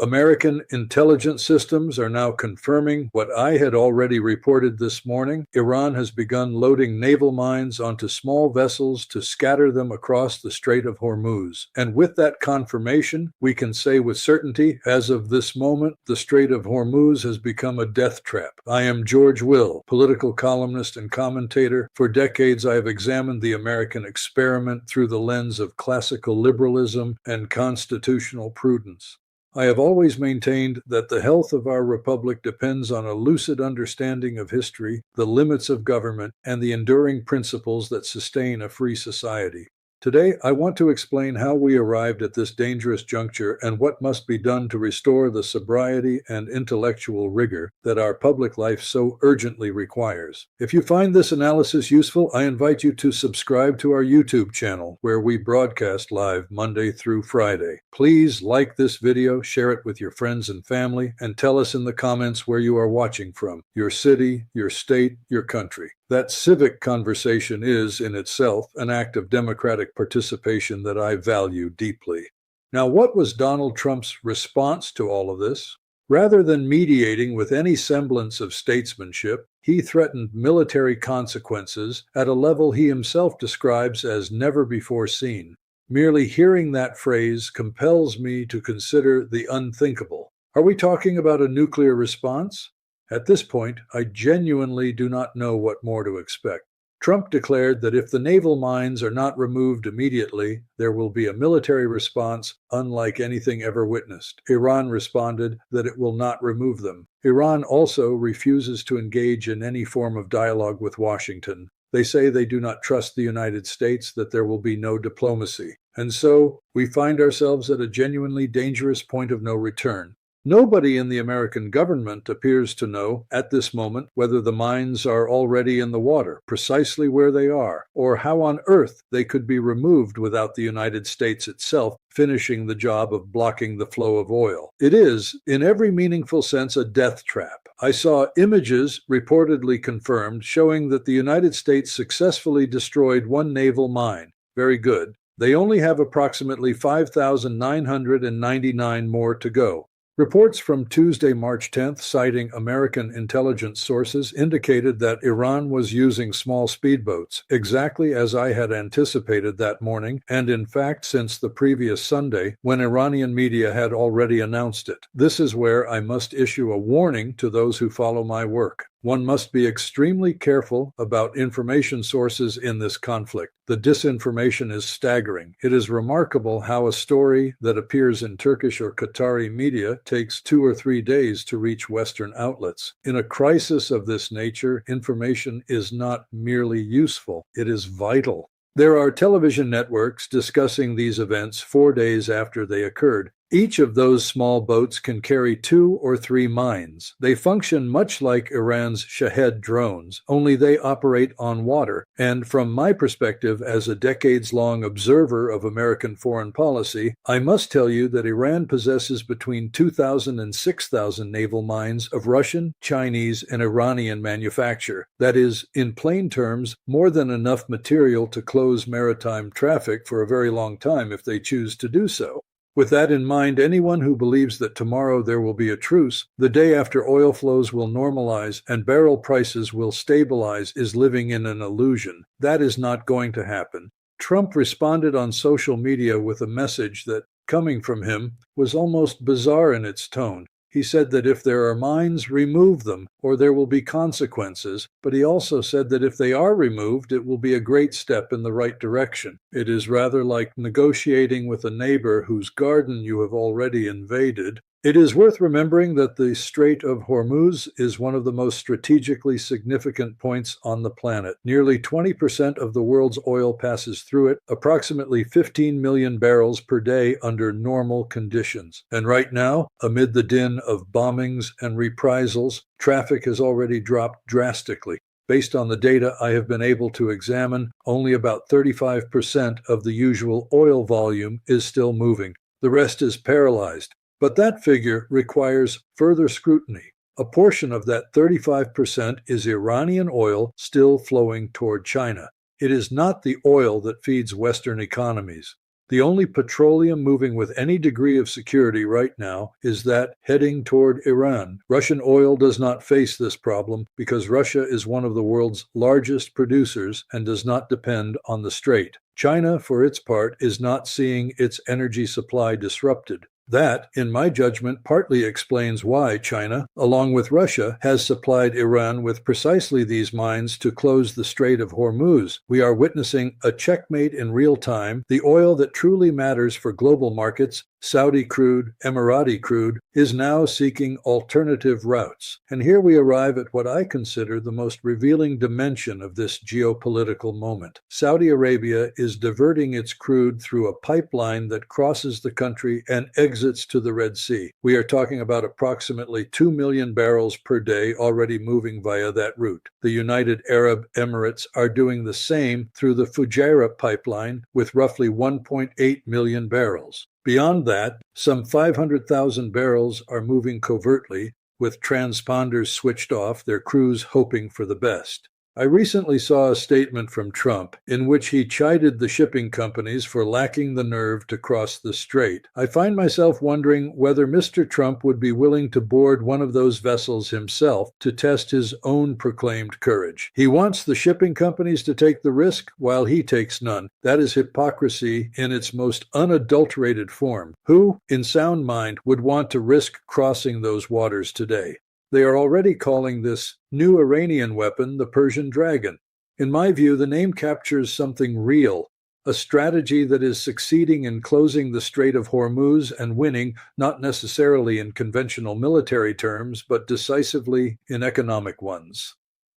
American intelligence systems are now confirming what I had already reported this morning. Iran has begun loading naval mines onto small vessels to scatter them across the Strait of Hormuz. And with that confirmation, we can say with certainty, as of this moment, the Strait of Hormuz has become a death trap. I am George Will, political columnist and commentator. For decades, I have examined the American experiment through the lens of classical liberalism and constitutional prudence. I have always maintained that the health of our republic depends on a lucid understanding of history, the limits of government, and the enduring principles that sustain a free society. Today, I want to explain how we arrived at this dangerous juncture and what must be done to restore the sobriety and intellectual rigor that our public life so urgently requires. If you find this analysis useful, I invite you to subscribe to our YouTube channel, where we broadcast live Monday through Friday. Please like this video, share it with your friends and family, and tell us in the comments where you are watching from, your city, your state, your country. That civic conversation is, in itself, an act of democratic participation that I value deeply. Now, what was Donald Trump's response to all of this? Rather than mediating with any semblance of statesmanship, he threatened military consequences at a level he himself describes as never before seen. Merely hearing that phrase compels me to consider the unthinkable. Are we talking about a nuclear response? At this point, I genuinely do not know what more to expect. Trump declared that if the naval mines are not removed immediately, there will be a military response unlike anything ever witnessed. Iran responded that it will not remove them. Iran also refuses to engage in any form of dialogue with Washington. They say they do not trust the United States, that there will be no diplomacy. And so, we find ourselves at a genuinely dangerous point of no return. Nobody in the American government appears to know at this moment whether the mines are already in the water, precisely where they are, or how on earth they could be removed without the United States itself finishing the job of blocking the flow of oil. It is, in every meaningful sense, a death trap. I saw images reportedly confirmed showing that the United States successfully destroyed one naval mine. Very good. They only have approximately 5,999 more to go. Reports from Tuesday, March 10th, citing American intelligence sources, indicated that Iran was using small speedboats, exactly as I had anticipated that morning, and in fact since the previous Sunday, when Iranian media had already announced it. This is where I must issue a warning to those who follow my work. One must be extremely careful about information sources in this conflict. The disinformation is staggering. It is remarkable how a story that appears in Turkish or Qatari media takes 2 or 3 days to reach Western outlets. In a crisis of this nature, information is not merely useful, it is vital. There are television networks discussing these events 4 days after they occurred. Each of those small boats can carry 2 or 3 mines. They function much like Iran's Shahed drones, only they operate on water. And from my perspective as a decades-long observer of American foreign policy, I must tell you that Iran possesses between 2,000 and 6,000 naval mines of Russian, Chinese, and Iranian manufacture. That is, in plain terms, more than enough material to close maritime traffic for a very long time if they choose to do so. With that in mind, anyone who believes that tomorrow there will be a truce, the day after oil flows will normalize and barrel prices will stabilize, is living in an illusion. That is not going to happen. Trump responded on social media with a message that, coming from him, was almost bizarre in its tone. He said that if there are mines, remove them, or there will be consequences. But he also said that if they are removed, it will be a great step in the right direction. It is rather like negotiating with a neighbor whose garden you have already invaded. It is worth remembering that the Strait of Hormuz is one of the most strategically significant points on the planet. Nearly 20% of the world's oil passes through it, approximately 15 million barrels per day under normal conditions. And right now, amid the din of bombings and reprisals, traffic has already dropped drastically. Based on the data I have been able to examine, only about 35% of the usual oil volume is still moving. The rest is paralyzed. But that figure requires further scrutiny. A portion of that 35% is Iranian oil still flowing toward China. It is not the oil that feeds Western economies. The only petroleum moving with any degree of security right now is that heading toward Iran. Russian oil does not face this problem because Russia is one of the world's largest producers and does not depend on the strait. China, for its part, is not seeing its energy supply disrupted. That, in my judgment, partly explains why China, along with Russia, has supplied Iran with precisely these mines to close the Strait of Hormuz. We are witnessing a checkmate in real time. The oil that truly matters for global markets, Saudi crude, Emirati crude, is now seeking alternative routes. And here we arrive at what I consider the most revealing dimension of this geopolitical moment. Saudi Arabia is diverting its crude through a pipeline that crosses the country and exits to the Red Sea. We are talking about approximately 2 million barrels per day already moving via that route. The United Arab Emirates are doing the same through the Fujairah pipeline with roughly 1.8 million barrels. Beyond that, some 500,000 barrels are moving covertly, with transponders switched off, their crews hoping for the best. I recently saw a statement from Trump in which he chided the shipping companies for lacking the nerve to cross the strait. I find myself wondering whether Mr. Trump would be willing to board one of those vessels himself to test his own proclaimed courage. He wants the shipping companies to take the risk while he takes none. That is hypocrisy in its most unadulterated form. Who, in sound mind, would want to risk crossing those waters today? They are already calling this new Iranian weapon the Persian Dragon. In my view, the name captures something real, a strategy that is succeeding in closing the Strait of Hormuz and winning, not necessarily in conventional military terms, but decisively in economic ones.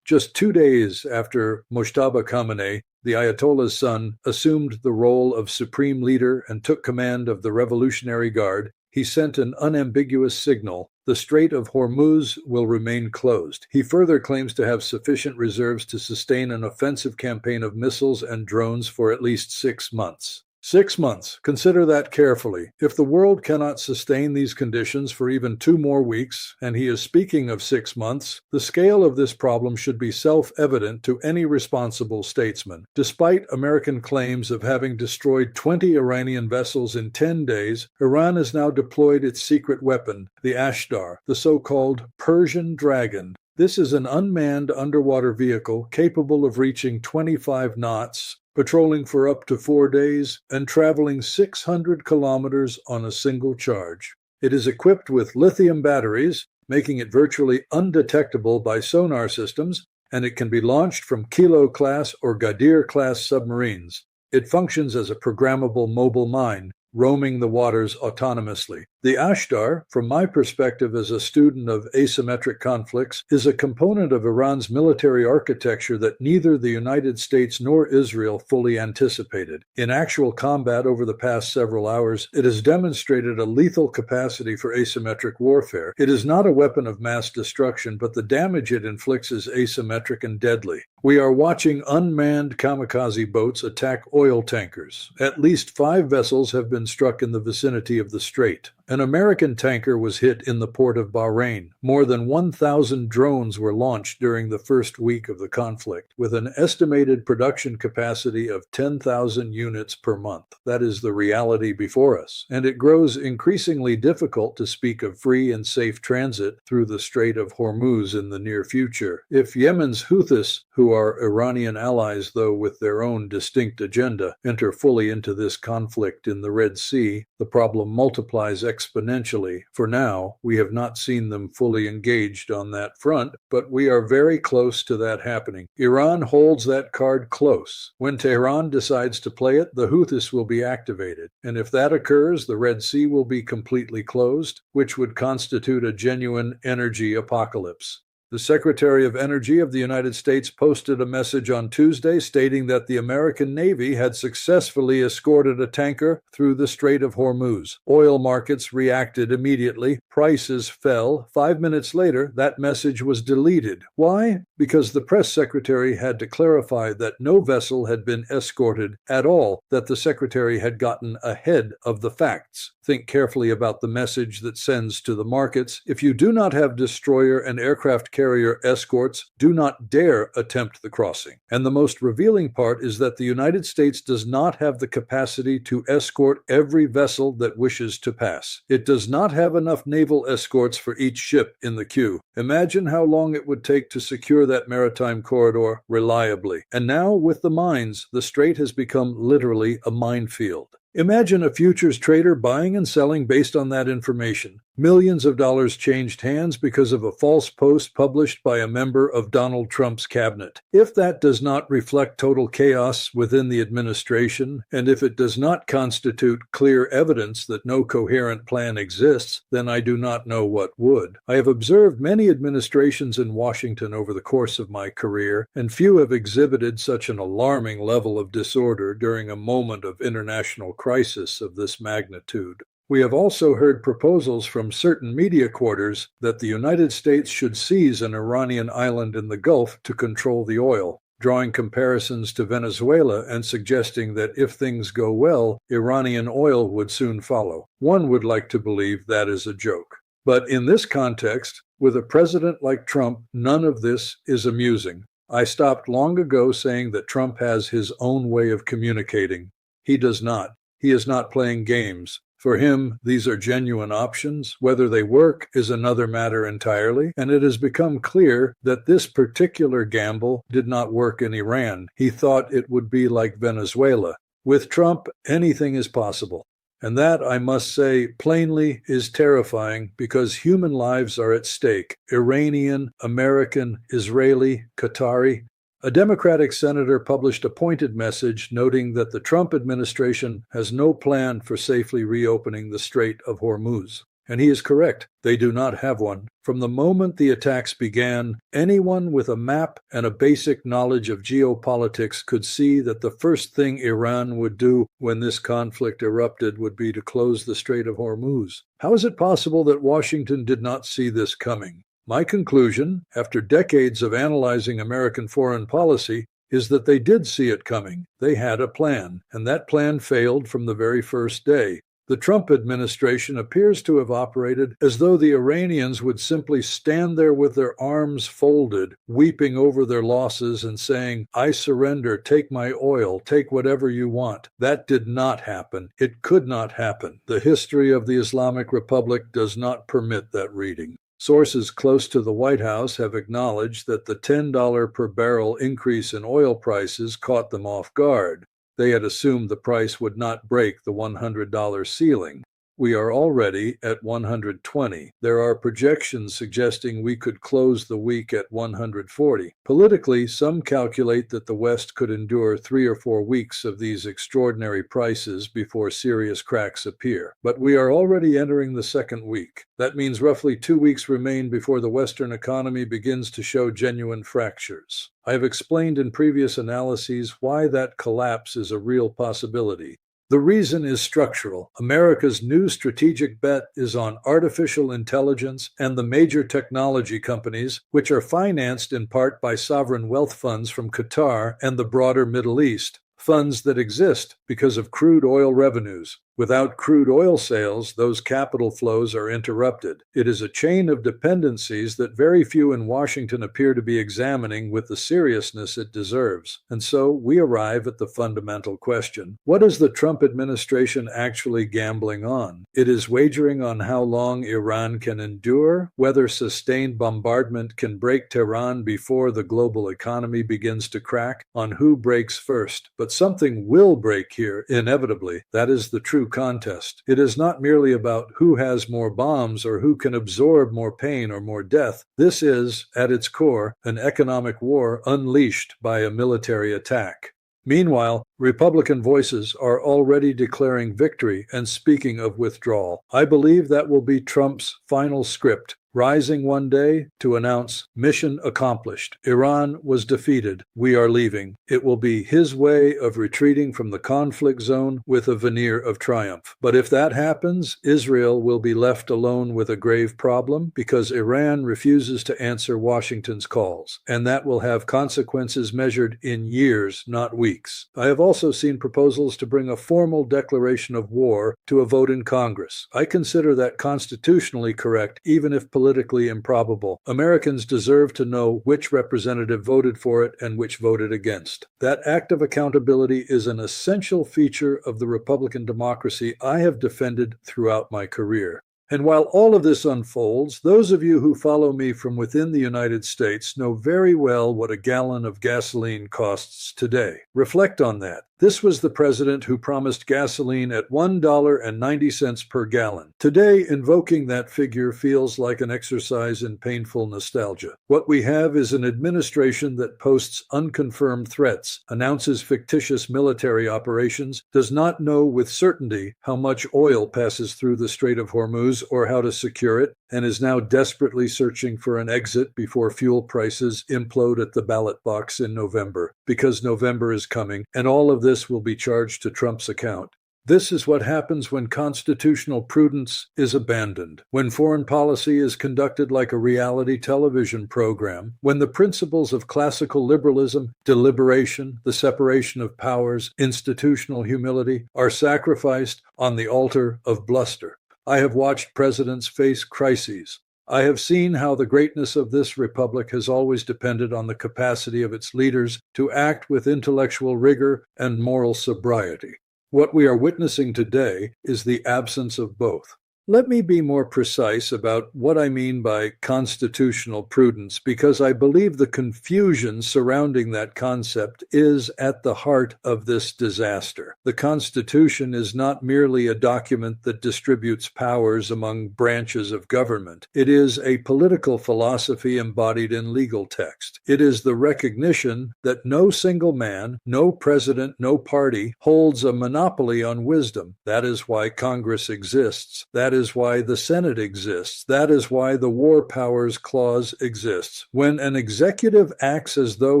Just 2 days after Mojtaba Khamenei, the Ayatollah's son, assumed the role of supreme leader and took command of the Revolutionary Guard, he sent an unambiguous signal: the Strait of Hormuz will remain closed. He further claims to have sufficient reserves to sustain an offensive campaign of missiles and drones for at least 6 months. 6 months. Consider that carefully. If the world cannot sustain these conditions for even 2 more weeks, and he is speaking of 6 months, the scale of this problem should be self-evident to any responsible statesman. Despite American claims of having destroyed 20 Iranian vessels in 10 days, Iran has now deployed its secret weapon, the Ashdar, the so-called Persian Dragon. This is an unmanned underwater vehicle capable of reaching 25 knots, patrolling for up to 4 days, and traveling 600 kilometers on a single charge. It is equipped with lithium batteries, making it virtually undetectable by sonar systems, and it can be launched from Kilo-class or Ghadir-class submarines. It functions as a programmable mobile mine, roaming the waters autonomously. The Ashdar, from my perspective as a student of asymmetric conflicts, is a component of Iran's military architecture that neither the United States nor Israel fully anticipated. In actual combat over the past several hours, it has demonstrated a lethal capacity for asymmetric warfare. It is not a weapon of mass destruction, but the damage it inflicts is asymmetric and deadly. We are watching unmanned kamikaze boats attack oil tankers. At least 5 vessels have been struck in the vicinity of the strait. An American tanker was hit in the port of Bahrain. More than 1,000 drones were launched during the first week of the conflict, with an estimated production capacity of 10,000 units per month. That is the reality before us, and it grows increasingly difficult to speak of free and safe transit through the Strait of Hormuz in the near future. If Yemen's Houthis, who are Iranian allies though with their own distinct agenda, enter fully into this conflict in the Red Sea, the problem multiplies exponentially. For now, we have not seen them fully engaged on that front, but we are very close to that happening. Iran holds that card close. When Tehran decides to play it, the Houthis will be activated. And if that occurs, the Red Sea will be completely closed, which would constitute a genuine energy apocalypse. The Secretary of Energy of the United States posted a message on Tuesday stating that the American Navy had successfully escorted a tanker through the Strait of Hormuz. Oil markets reacted immediately. Prices fell. 5 minutes later, that message was deleted. Why? Because the press secretary had to clarify that no vessel had been escorted at all, that the secretary had gotten ahead of the facts. Think carefully about the message that sends to the markets. If you do not have destroyer and aircraft carrier escorts do not dare attempt the crossing. And the most revealing part is that the United States does not have the capacity to escort every vessel that wishes to pass. It does not have enough naval escorts for each ship in the queue. Imagine how long it would take to secure that maritime corridor reliably. And now, with the mines, the strait has become literally a minefield. Imagine a futures trader buying and selling based on that information. Millions of dollars changed hands because of a false post published by a member of Donald Trump's cabinet. If that does not reflect total chaos within the administration, and if it does not constitute clear evidence that no coherent plan exists, then I do not know what would. I have observed many administrations in Washington over the course of my career, and few have exhibited such an alarming level of disorder during a moment of international crisis of this magnitude. We have also heard proposals from certain media quarters that the United States should seize an Iranian island in the Gulf to control the oil, drawing comparisons to Venezuela and suggesting that if things go well, Iranian oil would soon follow. One would like to believe that is a joke. But in this context, with a president like Trump, none of this is amusing. I stopped long ago saying that Trump has his own way of communicating. He does not. He is not playing games. For him, these are genuine options. Whether they work is another matter entirely, and it has become clear that this particular gamble did not work in Iran. He thought it would be like Venezuela. With Trump, anything is possible. And that, I must say, plainly is terrifying because human lives are at stake. Iranian, American, Israeli, Qatari. A Democratic senator published a pointed message noting that the Trump administration has no plan for safely reopening the Strait of Hormuz. And he is correct. They do not have one. From the moment the attacks began, anyone with a map and a basic knowledge of geopolitics could see that the first thing Iran would do when this conflict erupted would be to close the Strait of Hormuz. How is it possible that Washington did not see this coming? My conclusion, after decades of analyzing American foreign policy, is that they did see it coming. They had a plan, and that plan failed from the very first day. The Trump administration appears to have operated as though the Iranians would simply stand there with their arms folded, weeping over their losses and saying, "I surrender, take my oil, take whatever you want." That did not happen. It could not happen. The history of the Islamic Republic does not permit that reading. Sources close to the White House have acknowledged that the $10 per barrel increase in oil prices caught them off guard. They had assumed the price would not break the $100 ceiling. We are already at $120. There are projections suggesting we could close the week at $140. Politically, some calculate that the West could endure 3 or 4 weeks of these extraordinary prices before serious cracks appear. But we are already entering the second week. That means roughly 2 weeks remain before the Western economy begins to show genuine fractures. I have explained in previous analyses why that collapse is a real possibility. The reason is structural. America's new strategic bet is on artificial intelligence and the major technology companies, which are financed in part by sovereign wealth funds from Qatar and the broader Middle East, funds that exist because of crude oil revenues. Without crude oil sales, those capital flows are interrupted. It is a chain of dependencies that very few in Washington appear to be examining with the seriousness it deserves. And so we arrive at the fundamental question. What is the Trump administration actually gambling on? It is wagering on how long Iran can endure, whether sustained bombardment can break Tehran before the global economy begins to crack, on who breaks first. But something will break here, inevitably. That is the true contest. It is not merely about who has more bombs or who can absorb more pain or more death. This is, at its core, an economic war unleashed by a military attack. Meanwhile, Republican voices are already declaring victory and speaking of withdrawal. I believe that will be Trump's final script, rising one day to announce mission accomplished. Iran was defeated. We are leaving. It will be his way of retreating from the conflict zone with a veneer of triumph. But if that happens, Israel will be left alone with a grave problem because Iran refuses to answer Washington's calls, and that will have consequences measured in years, not weeks. I have also seen proposals to bring a formal declaration of war to a vote in Congress. I consider that constitutionally correct, even if politically improbable. Americans deserve to know which representative voted for it and which voted against. That act of accountability is an essential feature of the Republican democracy I have defended throughout my career. And while all of this unfolds, those of you who follow me from within the United States know very well what a gallon of gasoline costs today. Reflect on that. This was the president who promised gasoline at $1.90 per gallon. Today, invoking that figure feels like an exercise in painful nostalgia. What we have is an administration that posts unconfirmed threats, announces fictitious military operations, does not know with certainty how much oil passes through the Strait of Hormuz or how to secure it, and is now desperately searching for an exit before fuel prices implode at the ballot box in November, because November is coming, and all of this will be charged to Trump's account. This is what happens when constitutional prudence is abandoned, when foreign policy is conducted like a reality television program, when the principles of classical liberalism, deliberation, the separation of powers, institutional humility, are sacrificed on the altar of bluster. I have watched presidents face crises. I have seen how the greatness of this republic has always depended on the capacity of its leaders to act with intellectual rigor and moral sobriety. What we are witnessing today is the absence of both. Let me be more precise about what I mean by constitutional prudence, because I believe the confusion surrounding that concept is at the heart of this disaster. The Constitution is not merely a document that distributes powers among branches of government. It is a political philosophy embodied in legal text. It is the recognition that no single man, no president, no party holds a monopoly on wisdom. That is why Congress exists. That is why the Senate exists. That is why the War Powers Clause exists. When an executive acts as though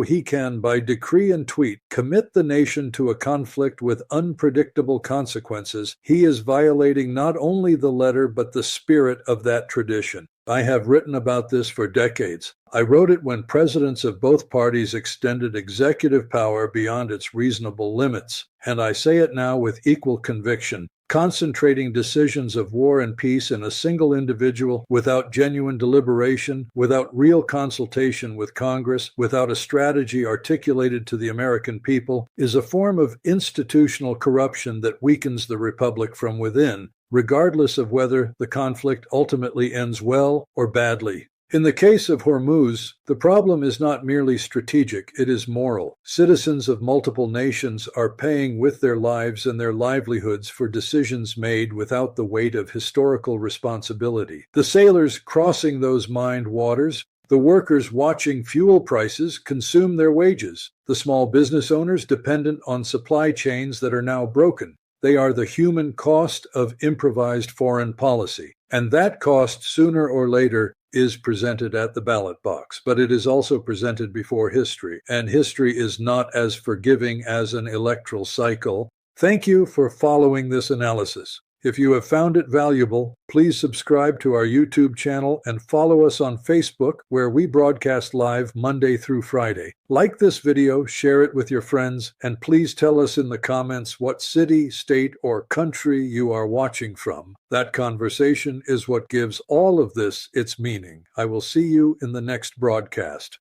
he can, by decree and tweet, commit the nation to a conflict with unpredictable consequences, he is violating not only the letter but the spirit of that tradition. I have written about this for decades. I wrote it when presidents of both parties extended executive power beyond its reasonable limits, and I say it now with equal conviction. Concentrating decisions of war and peace in a single individual without genuine deliberation, without real consultation with Congress, without a strategy articulated to the American people, is a form of institutional corruption that weakens the republic from within, regardless of whether the conflict ultimately ends well or badly. In the case of Hormuz, the problem is not merely strategic, it is moral. Citizens of multiple nations are paying with their lives and their livelihoods for decisions made without the weight of historical responsibility. The sailors crossing those mined waters, the workers watching fuel prices consume their wages, the small business owners dependent on supply chains that are now broken. They are the human cost of improvised foreign policy. And that cost, sooner or later, is presented at the ballot box, but it is also presented before history, and history is not as forgiving as an electoral cycle. Thank you for following this analysis. If you have found it valuable, please subscribe to our YouTube channel and follow us on Facebook, where we broadcast live Monday through Friday. Like this video, share it with your friends, and please tell us in the comments what city, state, or country you are watching from. That conversation is what gives all of this its meaning. I will see you in the next broadcast.